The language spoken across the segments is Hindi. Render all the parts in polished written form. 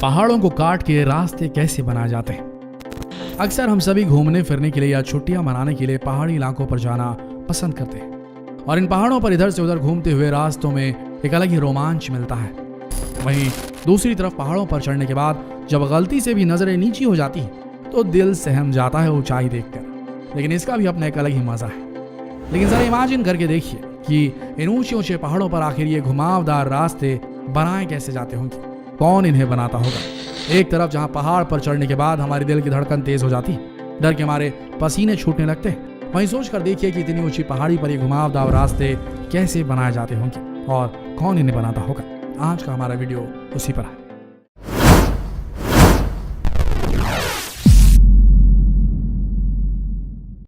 पहाड़ों को काट के रास्ते कैसे बनाए जाते हैं। अक्सर हम सभी घूमने फिरने के लिए या छुट्टियां मनाने के लिए पहाड़ी इलाकों पर जाना पसंद करते हैं और इन पहाड़ों पर इधर से उधर घूमते हुए रास्तों में एक अलग ही रोमांच मिलता है। वहीं दूसरी तरफ पहाड़ों पर चढ़ने के बाद जब गलती से भी नजरें नीची हो जाती हैं तो दिल सहम जाता है ऊंचाई देखकर, लेकिन इसका भी अपना एक अलग ही मजा है। लेकिन जरा इमेजिन करके देखिए कि इन ऊंचे ऊंचे पहाड़ों पर आखिर ये घुमावदार रास्ते बनाए कैसे जाते होंगे, कौन इन्हें बनाता होगा। एक तरफ जहां पहाड़ पर चढ़ने के बाद हमारे दिल की धड़कन तेज हो जाती है, डर के मारे पसीने छूटने लगते हैं, वहीं सोच कर देखिए कि इतनी ऊंची पहाड़ी पर ये घुमावदार रास्ते कैसे बनाए जाते होंगे और कौन इन्हें बनाता होगा। आज का हमारा वीडियो उसी पर है।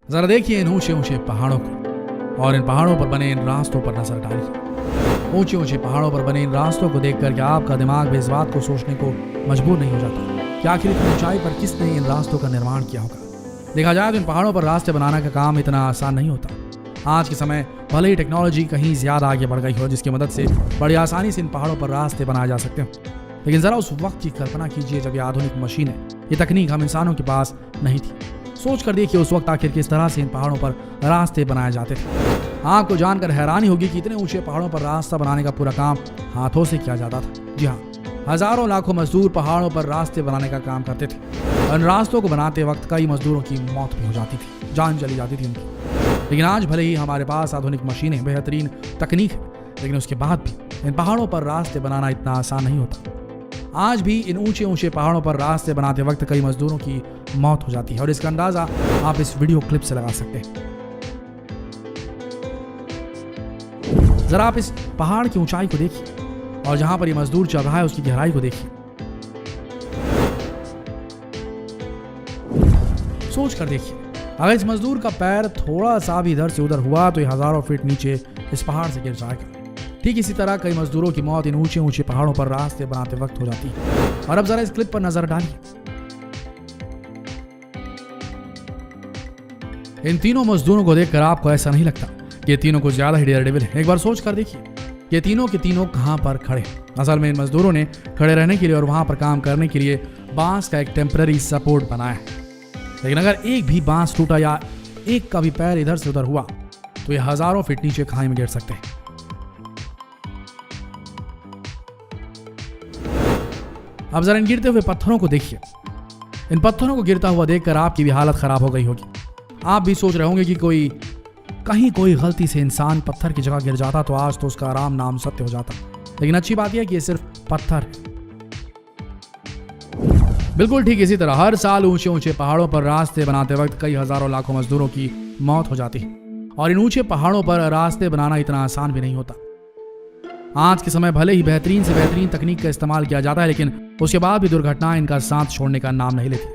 जरा देखिए इन ऊंचे ऊंचे पहाड़ों को और इन पहाड़ों पर बने इन रास्तों पर नजर डालिए। ऊंचे ऊंचे पहाड़ों पर बने इन रास्तों को देखकर क्या आपका दिमाग भी इस बात को सोचने को मजबूर नहीं हो जाता कि आखिर इतनी ऊंचाई पर किसने इन रास्तों का निर्माण किया होगा। देखा जाए तो इन पहाड़ों पर रास्ते बनाने का काम इतना आसान नहीं होता। आज के समय भले ही टेक्नोलॉजी कहीं ज्यादा आगे बढ़ गई हो जिसकी मदद से बड़ी आसानी से इन पहाड़ों पर रास्ते बनाए जा सकते हो, लेकिन जरा उस वक्त की कल्पना कीजिए जब ये आधुनिक मशीनें, ये तकनीक हम इंसानों के पास नहीं थी। सोच कर देखिए उस वक्त आखिर किस तरह से इन पहाड़ों पर रास्ते बनाए जाते थे। आपको जानकर हैरानी होगी कि इतने ऊंचे पहाड़ों पर रास्ता बनाने का पूरा काम हाथों से किया जाता था। जी हाँ, हजारों लाखों मजदूर पहाड़ों पर रास्ते बनाने का काम करते थे। इन रास्तों को बनाते वक्त कई मजदूरों की मौत भी हो जाती थी, जान चली जाती थी उनकी। लेकिन आज भले ही हमारे पास आधुनिक मशीनें, बेहतरीन तकनीक है, लेकिन उसके बाद भी इन पहाड़ों पर रास्ते बनाना इतना आसान नहीं होता। आज भी इन ऊंचे ऊंचे पहाड़ों पर रास्ते बनाते वक्त कई मजदूरों की मौत हो जाती है और इसका अंदाजा आप इस वीडियो क्लिप से लगा सकते हैं। जरा आप इस पहाड़ की ऊंचाई को देखिए और जहां पर ये मजदूर चल रहा है उसकी गहराई को देखिए। सोच कर देखिए, अगर इस मजदूर का पैर थोड़ा सा भी इधर से उधर हुआ तो ये हजारों फीट नीचे इस पहाड़ से गिर जाएगा। ठीक इसी तरह कई मजदूरों की मौत इन ऊंचे ऊंचे पहाड़ों पर रास्ते बनाते वक्त हो जाती है। और अब जरा इस क्लिप पर नजर डालिए। इन तीनों मजदूरों को देखकर आपको ऐसा नहीं लगता कि ये तीनों को ज्यादा ही डेयरडेविल है? एक बार सोच कर देखिए, ये तीनों के तीनों कहां पर खड़े। असल में इन मजदूरों ने खड़े रहने के लिए और वहां पर काम करने के लिए बांस का एक टेम्पररी सपोर्ट बनाया है। लेकिन अगर एक भी बांस टूटा या एक का भी पैर इधर से उधर हुआ तो ये हजारों फीट नीचे खाई में गिर सकते हैं। अब जरा इन गिरते हुए पत्थरों को देखिए। इन पत्थरों को गिरता हुआ देखकर आपकी भी हालत खराब हो गई होगी। आप भी सोच रहे होंगे कि कहीं कोई गलती से इंसान पत्थर की जगह गिर जाता तो आज तो उसका आराम नाम सत्य हो जाता। लेकिन अच्छी बात यह है कि ये सिर्फ पत्थर है। बिल्कुल ठीक इसी तरह हर साल ऊंचे ऊंचे पहाड़ों पर रास्ते बनाते वक्त कई हजारों लाखों मजदूरों की मौत हो जाती है और इन ऊंचे पहाड़ों पर रास्ते बनाना इतना आसान भी नहीं होता। आज के समय भले ही बेहतरीन से बेहतरीन तकनीक का इस्तेमाल किया जाता है, लेकिन उसके बाद भी दुर्घटनाएं इनका साथ छोड़ने का नाम नहीं लेती।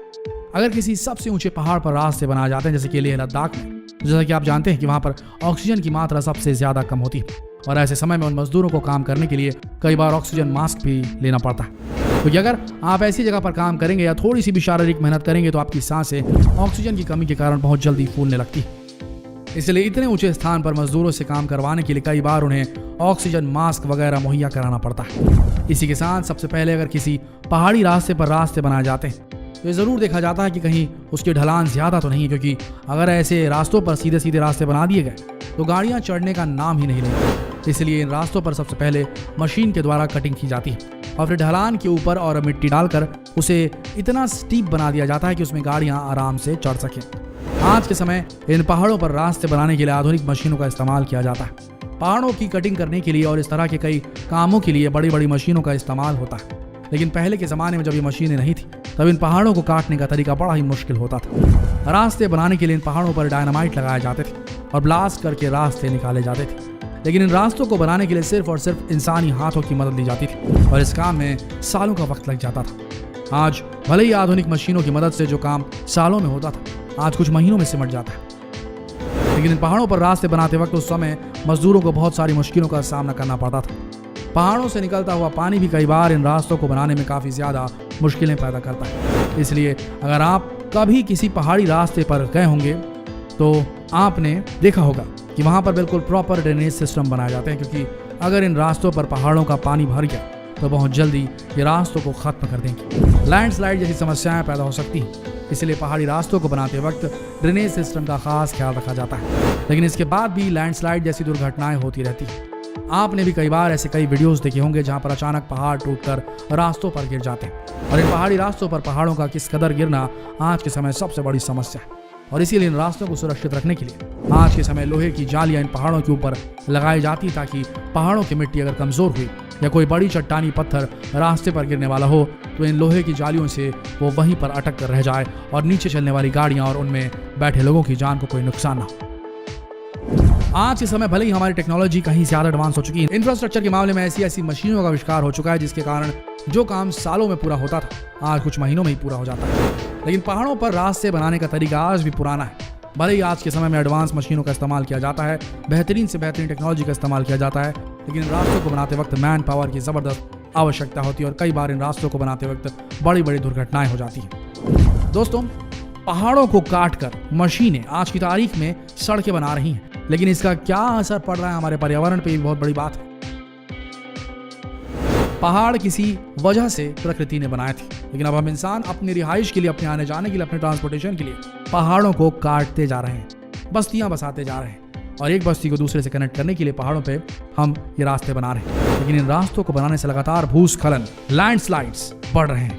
अगर किसी सबसे ऊंचे पहाड़ पर रास्ते बनाए जाते हैं, जैसे कि लेह लद्दाख में, जैसा कि आप जानते हैं कि वहां पर ऑक्सीजन की मात्रा सबसे ज्यादा कम होती है और ऐसे समय में उन मजदूरों को काम करने के लिए कई बार ऑक्सीजन मास्क भी लेना पड़ता है। क्योंकि अगर आप ऐसी जगह पर काम करेंगे या थोड़ी सी भी शारीरिक मेहनत करेंगे तो आपकी सांसें ऑक्सीजन की कमी के कारण बहुत जल्दी फूलने लगती है। इसलिए इतने ऊंचे स्थान पर मजदूरों से काम करवाने के लिए कई बार उन्हें ऑक्सीजन मास्क वगैरह मुहैया कराना पड़ता है। इसी के साथ सबसे पहले अगर किसी पहाड़ी रास्ते पर रास्ते बनाए जाते हैं तो ये जरूर देखा जाता है कि कहीं उसकी ढलान ज्यादा तो नहीं है, क्योंकि अगर ऐसे रास्तों पर सीधे सीधे रास्ते बना दिए गए तो गाड़ियां चढ़ने का नाम ही नहीं लेंगी। इसलिए इन रास्तों पर सबसे पहले मशीन के द्वारा कटिंग की जाती है और फिर ढलान के ऊपर और मिट्टी डालकर उसे इतना स्टीप बना दिया जाता है कि उसमें गाड़ियां आराम से चढ़ सकें। आज के समय इन पहाड़ों पर रास्ते बनाने के लिए आधुनिक मशीनों का इस्तेमाल किया जाता है। पहाड़ों की कटिंग करने के लिए और इस तरह के कई कामों के लिए बड़ी बड़ी मशीनों का इस्तेमाल होता है। लेकिन पहले के ज़माने में जब ये मशीनें नहीं थी तब इन पहाड़ों को काटने का तरीका बड़ा ही मुश्किल होता था। रास्ते बनाने के लिए इन पहाड़ों पर डायनामाइट लगाए जाते थे और ब्लास्ट करके रास्ते निकाले जाते थे। लेकिन इन रास्तों को बनाने के लिए सिर्फ और सिर्फ इंसानी हाथों की मदद ली जाती थी और इस काम में सालों का वक्त लग जाता था। आज भले ही आधुनिक मशीनों की मदद से जो काम सालों में होता था आज कुछ महीनों में सिमट जाता है। लेकिन इन पहाड़ों पर रास्ते बनाते वक्त उस समय मजदूरों को बहुत सारी मुश्किलों का सामना करना पड़ता था। पहाड़ों से निकलता हुआ पानी भी कई बार इन रास्तों को बनाने में काफ़ी ज़्यादा मुश्किलें पैदा करता है। इसलिए अगर आप कभी किसी पहाड़ी रास्ते पर गए होंगे तो आपने देखा होगा कि वहाँ पर बिल्कुल प्रॉपर ड्रेनेज सिस्टम बनाए जाते हैं, क्योंकि अगर इन रास्तों पर पहाड़ों का पानी भर गया तो बहुत जल्दी ये रास्तों को खत्म कर देंगी। लैंडस्लाइड जैसी समस्याएं पैदा हो सकती हैं, इसलिए पहाड़ी रास्तों को बनाते वक्त ड्रेनेज सिस्टम का खास ख्याल रखा जाता है। लेकिन इसके बाद भी लैंडस्लाइड जैसी दुर्घटनाएं होती रहती हैं। आपने भी कई बार ऐसे कई वीडियोस देखे होंगे जहां पर अचानक पहाड़ टूटकर रास्तों पर गिर जाते हैं। और इन पहाड़ी रास्तों पर पहाड़ों का किस कदर गिरना आज के समय सबसे बड़ी समस्या है। और इसीलिए इन रास्तों को सुरक्षित रखने के लिए आज के समय लोहे की जालियां इन पहाड़ों के ऊपर लगाई जाती, ताकि पहाड़ों की मिट्टी अगर कमजोर हुई या कोई बड़ी चट्टानी पत्थर रास्ते पर गिरने वाला हो तो इन लोहे की जालियों से वो वहीं पर अटक कर रह जाए और नीचे चलने वाली गाड़ियां और उनमें बैठे लोगों की जान को कोई नुकसान ना हो। आज के समय भले ही हमारी टेक्नोलॉजी कहीं ज्यादा एडवांस हो चुकी है, इंफ्रास्ट्रक्चर के मामले में ऐसी मशीनों का आविष्कार हो चुका है जिसके कारण जो काम सालों में पूरा होता था आज कुछ महीनों में ही पूरा हो जाता है। लेकिन पहाड़ों पर रास्ते बनाने का तरीका आज भी पुराना है। भले ही आज के समय में एडवांस मशीनों का इस्तेमाल किया जाता है, बेहतरीन से बेहतरीन टेक्नोलॉजी का इस्तेमाल किया जाता है, लेकिन इन रास्तों को बनाते वक्त मैन पावर की जबरदस्त आवश्यकता होती है और कई बार इन रास्तों को बनाते वक्त बड़ी बड़ी दुर्घटनाएं हो जाती हैं। दोस्तों, पहाड़ों को काटकर मशीनें आज की तारीख में सड़कें बना रही हैं, लेकिन इसका क्या असर पड़ रहा है हमारे पर्यावरण पे, बहुत बड़ी बात है। पहाड़ किसी वजह से प्रकृति ने बनाए थे, लेकिन अब हम इंसान अपनी रिहाइश के लिए, अपने आने जाने के लिए, अपने ट्रांसपोर्टेशन के लिए पहाड़ों को काटते जा रहे हैं, बस्तियां बसाते जा रहे हैं और एक बस्ती को दूसरे से कनेक्ट करने के लिए पहाड़ों पे हम ये रास्ते बना रहे हैं। लेकिन इन रास्तों को बनाने से लगातार भूस्खलन, लैंडस्लाइड्स बढ़ रहे हैं,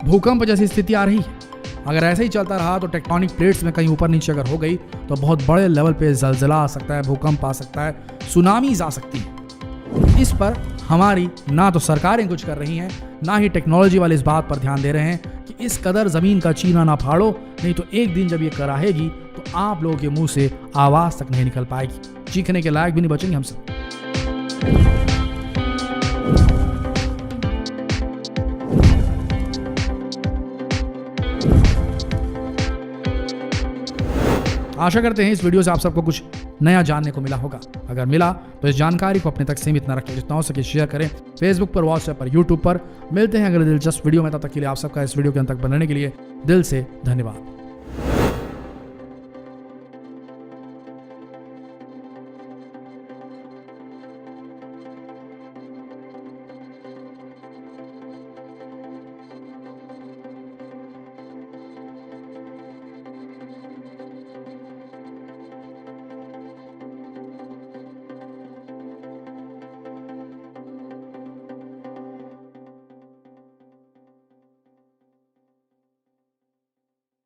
भूकंप जैसी स्थिति आ रही है। अगर ऐसे ही चलता रहा तो टेक्टोनिक प्लेट्स में कहीं ऊपर नीचे अगर हो गई तो बहुत बड़े लेवल पे जलजला आ सकता है, भूकंप आ सकता है, सुनामीज आ सकती है। इस पर हमारी ना तो सरकारें कुछ कर रही हैं, ना ही टेक्नोलॉजी वाले इस बात पर ध्यान दे रहे हैं कि इस कदर जमीन का चीना ना फाड़ो, नहीं तो एक दिन जब ये कराहेगी तो आप लोगों के मुंह से आवाज तक नहीं निकल पाएगी, चीखने के लायक भी नहीं बचेंगे हम सब। आशा करते हैं इस वीडियो से आप सबको कुछ नया जानने को मिला होगा। अगर मिला तो इस जानकारी को अपने तक सीमित न रखें, जितना हो सके शेयर करें फेसबुक पर, व्हाट्सएप पर, यूट्यूब पर। मिलते हैं अगले दिलचस्प वीडियो में, तब तक के लिए आप सबका इस वीडियो के अंत तक बनने के लिए दिल से धन्यवाद।